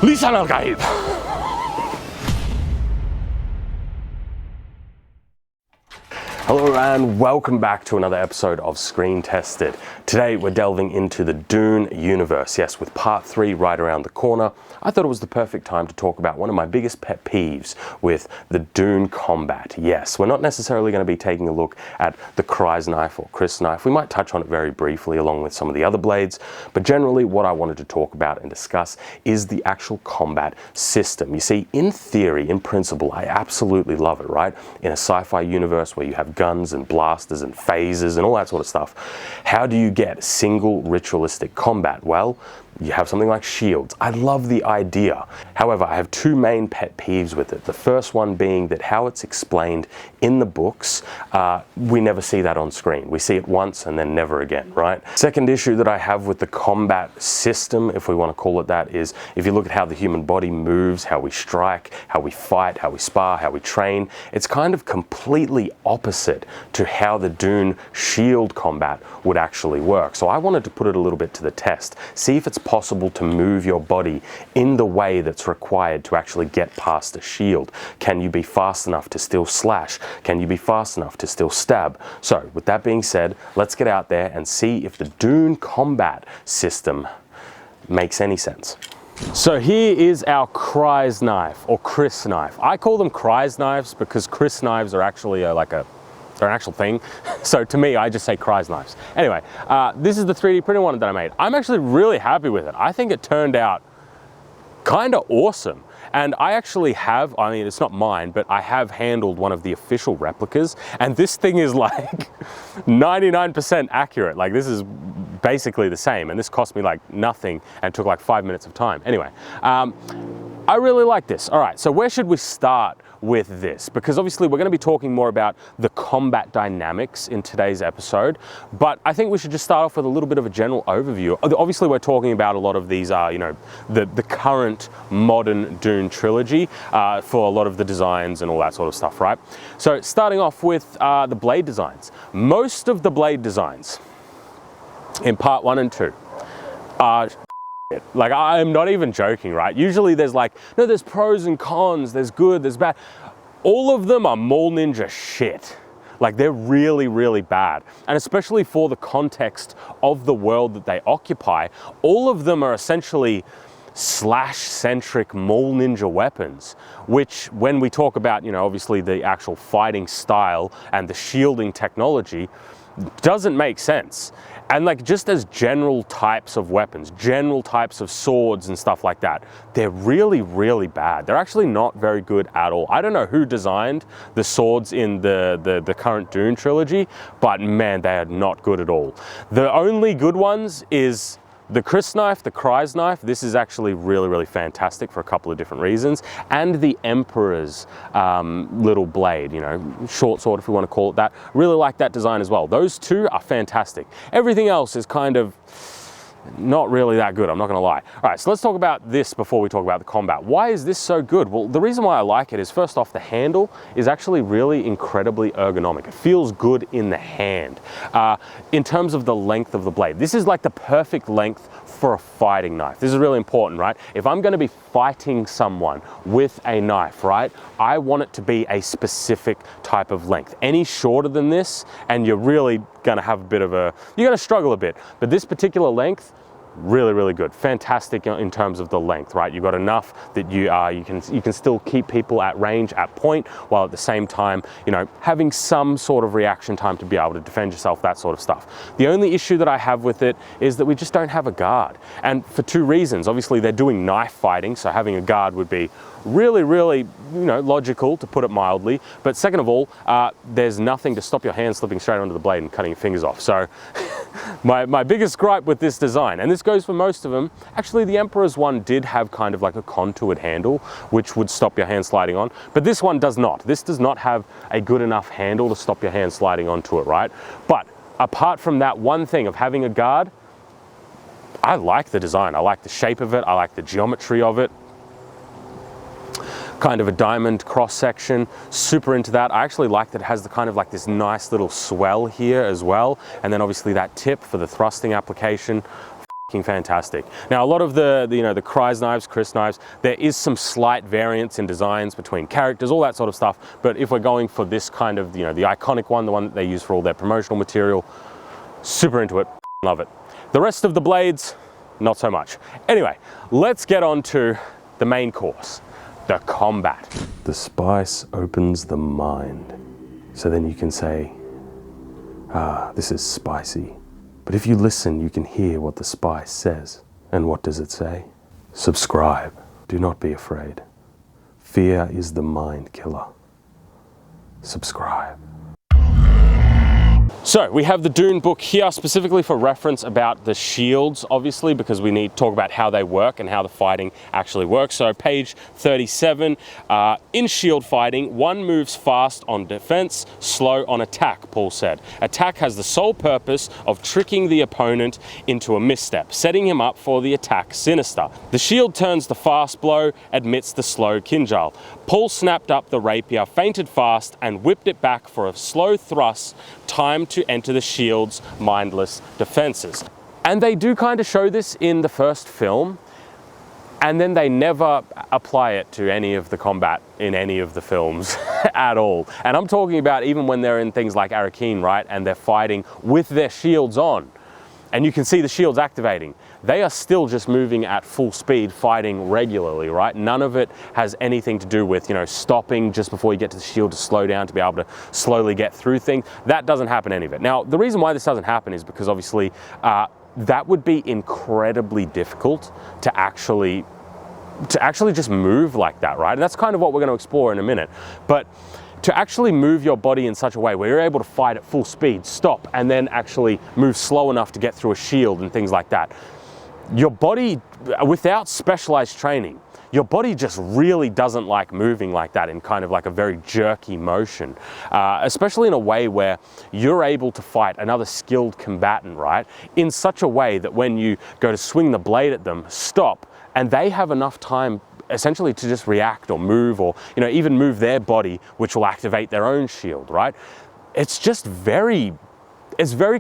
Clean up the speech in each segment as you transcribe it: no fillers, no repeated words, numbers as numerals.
lisan al-gaib. Hello and welcome back to another episode of Screen Tested. Today we're delving into the Dune universe. Yes, with part 3 right around the corner, I thought it was the perfect time to talk about one of my biggest pet peeves with the DUNE Combat. Yes, we're not necessarily going to be taking a look at the Crysknife or Crysknife. We might touch on it very briefly along with some of the other blades, but generally what I wanted to talk about and discuss is the actual combat system. You see, in theory, in principle, I absolutely love it, right? In a sci-fi universe where you have guns and blasters and phasers and all that sort of stuff. How do you get single ritualistic combat? Well, you have something like shields. I love the idea. However, I have two main pet peeves with it. The first one being that how it's explained in the books, we never see that on screen. We see it once and then never again, right? Second issue that I have with the combat system, if we want to call it that, is if you look at how the human body moves, how we strike, how we fight, how we spar, how we train, it's kind of completely opposite to how the DUNE shield combat would actually work. So I wanted to put it a little bit to the test, see if it's possible to move your body in the way that's required to actually get past a shield. Can you be fast enough to still slash? Can you be fast enough to still stab? So with that being said, let's get out there and see if the DUNE combat system makes any sense. So here is our Crysknife or Crysknife. I call them Crysknives because Crysknives are actually they're an actual thing. So to me, I just say Crysknives. Anyway, this is the 3D printed one that I made. I'm actually really happy with it. I think it turned out kind of awesome. And I actually have, I mean, it's not mine, but I have handled one of the official replicas, and this thing is like 99% accurate. Like, this is basically the same, and this cost me like nothing and took like 5 minutes of time. Anyway, I really like this. All right, so where should we start with this? Because obviously we're going to be talking more about the combat dynamics in today's episode, but I think we should just start off with a little bit of a general overview. Obviously we're talking about a lot of these you know, the current modern DUNE trilogy for a lot of the designs and all that sort of stuff, right? So starting off with the blade designs. Most of the blade designs in part 1 and 2 are like, I am not even joking, right? Usually there's like, no, there's pros and cons, there's good, there's bad. All of them are Mole Ninja shit. Like, they're really, really bad. And especially for the context of the world that they occupy, all of them are essentially slash-centric Mole Ninja weapons, which when we talk about, you know, obviously the actual fighting style and the shielding technology, doesn't make sense. And like, just as general types of weapons, general types of swords and stuff like that, they're really, really bad. They're actually not very good at all. I don't know who designed the swords in the current DUNE trilogy, but man, they are not good at all. The only good ones is the Crysknife, the Crysknife. This is actually really, really fantastic for a couple of different reasons. And the Emperor's little blade, you know, short sword if we want to call it that. Really like that design as well. Those two are fantastic. Everything else is kind of not really that good, I'm not gonna lie. All right, so let's talk about this before we talk about the combat. Why is this so good? Well, the reason why I like it is, first off, the handle is actually really incredibly ergonomic. It feels good in the hand. In terms of the length of the blade, this is like the perfect length for a fighting knife. This is really important, right? If I'm gonna be fighting someone with a knife, right, I want it to be a specific type of length. Any shorter than this, and you're really gonna have a bit of a, you're gonna struggle a bit. But this particular length, really, really good. Fantastic in terms of the length, right? You've got enough that you can still keep people at range, at point, while at the same time, you know, having some sort of reaction time to be able to defend yourself, that sort of stuff. The only issue that I have with it is that we just don't have a guard. And for two reasons. Obviously, they're doing knife fighting, so having a guard would be really, really, you know, logical, to put it mildly. But second of all, there's nothing to stop your hand slipping straight onto the blade and cutting your fingers off. So my biggest gripe with this design, and this goes for most of them, actually the Emperor's one did have kind of like a contoured handle, which would stop your hand sliding on, but this one does not. This does not have a good enough handle to stop your hand sliding onto it, right? But apart from that one thing of having a guard, I like the design. I like the shape of it. I like the geometry of it. Kind of a diamond cross section, super into that. I actually like that it has the kind of like this nice little swell here as well, and then obviously that tip for the thrusting application. fantastic. Now, a lot of the Kryze knives, Chris knives, there is some slight variance in designs between characters, all that sort of stuff. But if we're going for this kind of, the iconic one, the one that they use for all their promotional material, super into it, love it. The rest of the blades, not so much. Anyway, let's get on to the main course, the combat. The spice opens the mind. So then you can say, ah, this is spicy. But if you listen, you can hear what the spice says. And what does it say? Subscribe. Do not be afraid. Fear is the mind killer. Subscribe. So we have the DUNE book here specifically for reference about the shields, obviously, because we need to talk about how they work and how the fighting actually works. So page 37, in shield fighting, one moves fast on defense, slow on attack, Paul said. Attack has the sole purpose of tricking the opponent into a misstep, setting him up for the attack sinister. The shield turns the fast blow, admits the slow kinjal. Paul snapped up the rapier, feinted fast, and whipped it back for a slow thrust, time to enter the shield's mindless defenses. And they do kind of show this in the first film, and then they never apply it to any of the combat in any of the films at all. And I'm talking about even when they're in things like Arakeen, right, and they're fighting with their shields on, and you can see the shields activating. They are still just moving at full speed, fighting regularly, right? None of it has anything to do with, stopping just before you get to the shield to slow down to be able to slowly get through things. That doesn't happen any of it. Now, the reason why this doesn't happen is because obviously that would be incredibly difficult to actually just move like that, right? And that's kind of what we're going to explore in a minute. But to actually move your body in such a way where you're able to fight at full speed, stop, and then actually move slow enough to get through a shield and things like that, your body, without specialized training, your body just really doesn't like moving like that in kind of like a very jerky motion, especially in a way where you're able to fight another skilled combatant, right, in such a way that when you go to swing the blade at them, stop, and they have enough time essentially to just react or move, or even move their body, which will activate their own shield, right? It's just very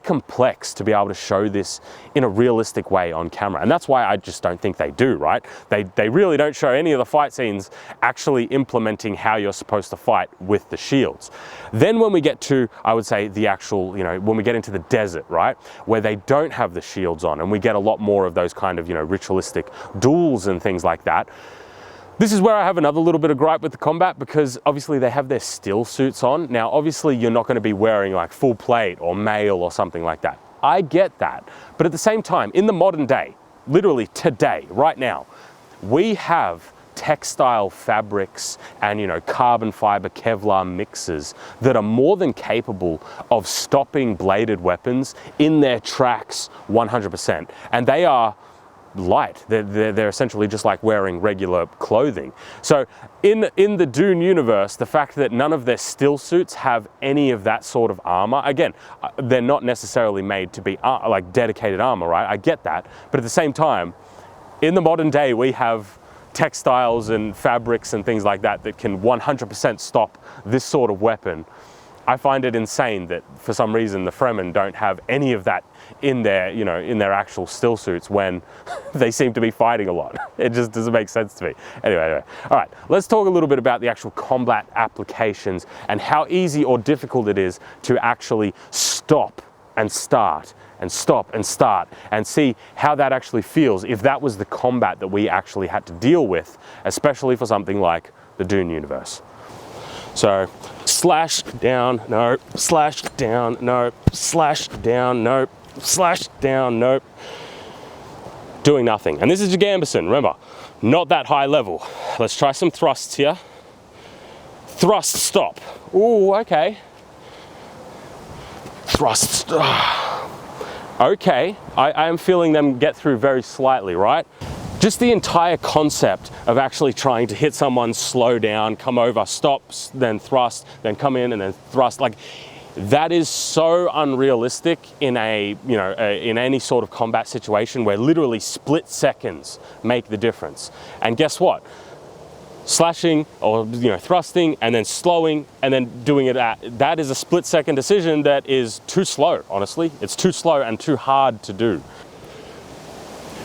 complex to be able to show this in a realistic way on camera. And that's why I just don't think they do, right? They really don't show any of the fight scenes actually implementing how you're supposed to fight with the shields. Then when we get to, I would say, the actual, when we get into the desert, right, where they don't have the shields on, and we get a lot more of those kind of, ritualistic duels and things like that, this is where I have another little bit of gripe with the combat, because obviously they have their still suits on. Now, obviously you're not going to be wearing like full plate or mail or something like that. I get that. But at the same time, in the modern day, literally today, right now, we have textile fabrics and carbon fiber Kevlar mixes that are more than capable of stopping bladed weapons in their tracks 100%. And they are light. They're essentially just like wearing regular clothing. So in the DUNE universe, the fact that none of their still suits have any of that sort of armor, again, they're not necessarily made to be like dedicated armor, right? I get that. But at the same time, in the modern day, we have textiles and fabrics and things like that that can 100% stop this sort of weapon. I find it insane that for some reason the Fremen don't have any of that in their, in their actual still suits when they seem to be fighting a lot. It just doesn't make sense to me. Anyway. All right, let's talk a little bit about the actual combat applications and how easy or difficult it is to actually stop and start and stop and start and see how that actually feels if that was the combat that we actually had to deal with, especially for something like the DUNE universe. So, slash down, nope, slash down, nope, slash down, nope, slash down, nope. Doing nothing. And this is your Gambison, remember, not that high level. Let's try some thrusts here. Thrust, stop. Ooh, okay. Thrust, stop. Okay, I am feeling them get through very slightly, right? Just the entire concept of actually trying to hit someone, slow down, come over, stop, then thrust, then come in and then thrust, like that is so unrealistic in in any sort of combat situation where literally split seconds make the difference. And guess what? Slashing or thrusting and then slowing and then doing it that is a split second decision that is too slow, honestly. It's too slow and too hard to do.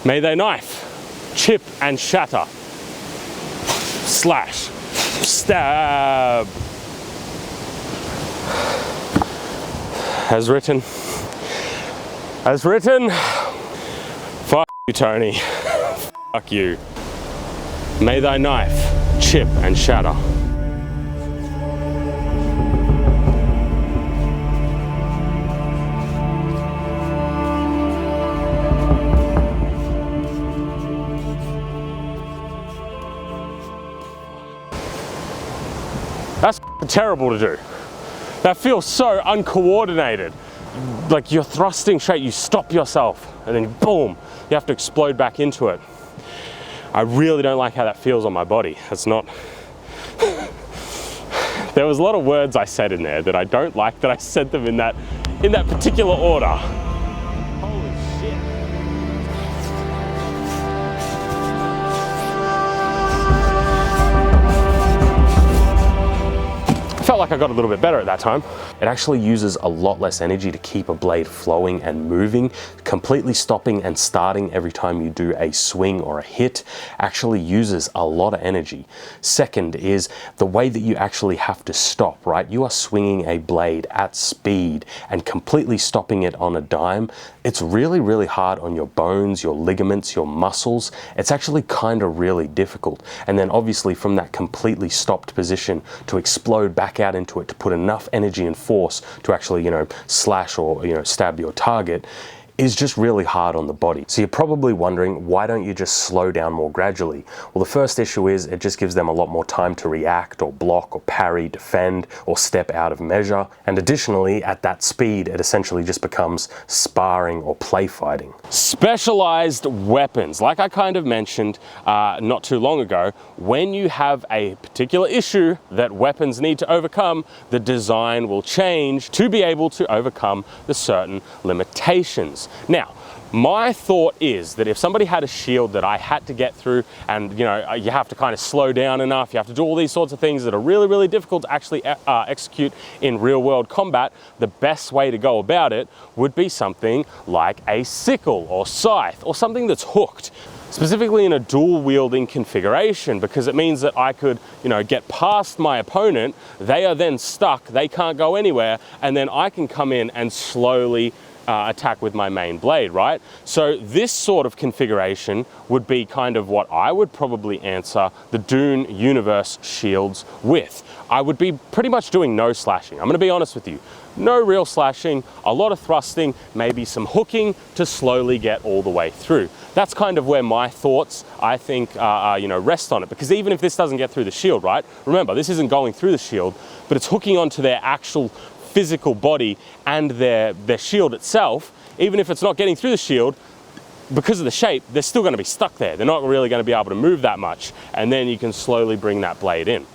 May they knife, chip and shatter, slash, stab. As written. Fuck you, Tony. Fuck you. May thy knife chip and shatter. That's terrible to do. That feels so uncoordinated. Like you're thrusting straight, you stop yourself, and then boom, you have to explode back into it. I really don't like how that feels on my body. It's not... There was a lot of words I said in there that I don't like that I said them in that particular order. Holy shit. Felt like I got a little bit better at that time. It actually uses a lot less energy to keep a blade flowing and moving. Completely stopping and starting every time you do a swing or a hit actually uses a lot of energy. Second is the way that you actually have to stop, right? You are swinging a blade at speed and completely stopping it on a dime. It's really, really hard on your bones, your ligaments, your muscles. It's actually kind of really difficult. And then obviously from that completely stopped position to explode back out into it, to put enough energy and force to actually, slash or, stab your target, is just really hard on the body. So you're probably wondering, why don't you just slow down more gradually? Well, the first issue is it just gives them a lot more time to react or block or parry, defend, or step out of measure. And additionally, at that speed, it essentially just becomes sparring or play fighting. Specialized weapons. Like I kind of mentioned not too long ago, when you have a particular issue that weapons need to overcome, the design will change to be able to overcome the certain limitations. Now, my thought is that if somebody had a shield that I had to get through and, you have to kind of slow down enough, you have to do all these sorts of things that are really, really difficult to actually execute in real world combat, the best way to go about it would be something like a sickle or scythe or something that's hooked. Specifically in a dual wielding configuration, because it means that I could, get past my opponent, they are then stuck, they can't go anywhere, and then I can come in and slowly attack with my main blade, right? So this sort of configuration would be kind of what I would probably answer the Dune universe shields with. I would be pretty much doing no slashing. I'm gonna be honest with you. No real slashing, a lot of thrusting, maybe some hooking to slowly get all the way through. That's kind of where my thoughts, I think, rest on it. Because even if this doesn't get through the shield, right? Remember, this isn't going through the shield, but it's hooking onto their actual physical body and their shield itself. Even if it's not getting through the shield, because of the shape, they're still going to be stuck there. They're not really going to be able to move that much, and then you can slowly bring that blade in.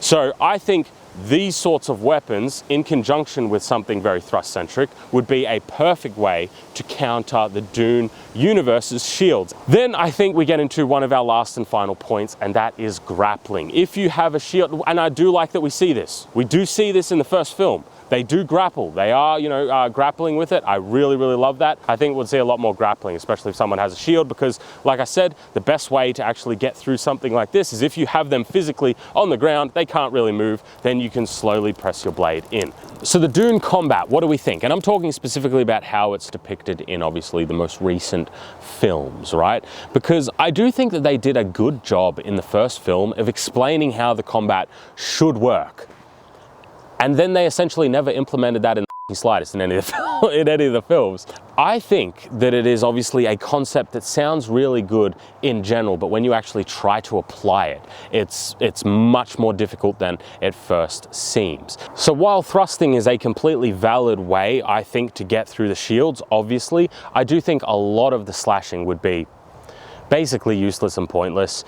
So I think these sorts of weapons, in conjunction with something very thrust-centric, would be a perfect way to counter the Dune universe's shields. Then I think we get into one of our last and final points, and that is grappling. If you have a shield, and I do like that we see this. We do see this in the first film. They do grapple. They are, grappling with it. I really, really love that. I think we'll see a lot more grappling, especially if someone has a shield, because like I said, the best way to actually get through something like this is if you have them physically on the ground, they can't really move, then you can slowly press your blade in. So the DUNE Combat, what do we think? And I'm talking specifically about how it's depicted in obviously the most recent films, right? Because I do think that they did a good job in the first film of explaining how the combat should work. And then they essentially never implemented that in the slightest in any of the films. I think that it is obviously a concept that sounds really good in general, but when you actually try to apply it, it's much more difficult than it first seems. So while thrusting is a completely valid way, I think, to get through the shields, obviously, I do think a lot of the slashing would be basically useless and pointless,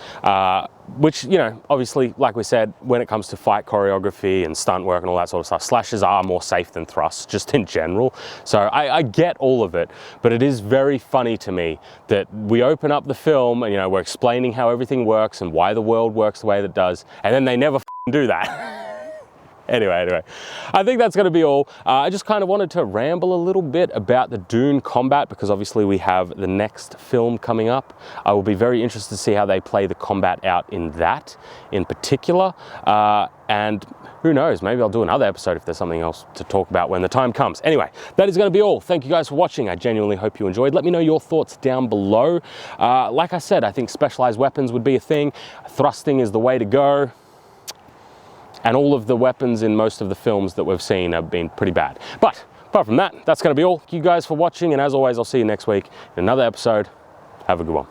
which, obviously, like we said, when it comes to fight choreography and stunt work and all that sort of stuff, slashes are more safe than thrusts, just in general. So I get all of it, but it is very funny to me that we open up the film and, we're explaining how everything works and why the world works the way that it does, and then they never do that. Anyway, I think that's going to be all. I just kind of wanted to ramble a little bit about the DUNE Combat because obviously we have the next film coming up. I will be very interested to see how they play the combat out in that in particular. And who knows, maybe I'll do another episode if there's something else to talk about when the time comes. Anyway, that is going to be all. Thank you guys for watching. I genuinely hope you enjoyed. Let me know your thoughts down below. Like I said, I think specialized weapons would be a thing. Thrusting is the way to go. And all of the weapons in most of the films that we've seen have been pretty bad. But apart from that, that's going to be all. Thank you guys for watching. And as always, I'll see you next week in another episode. Have a good one.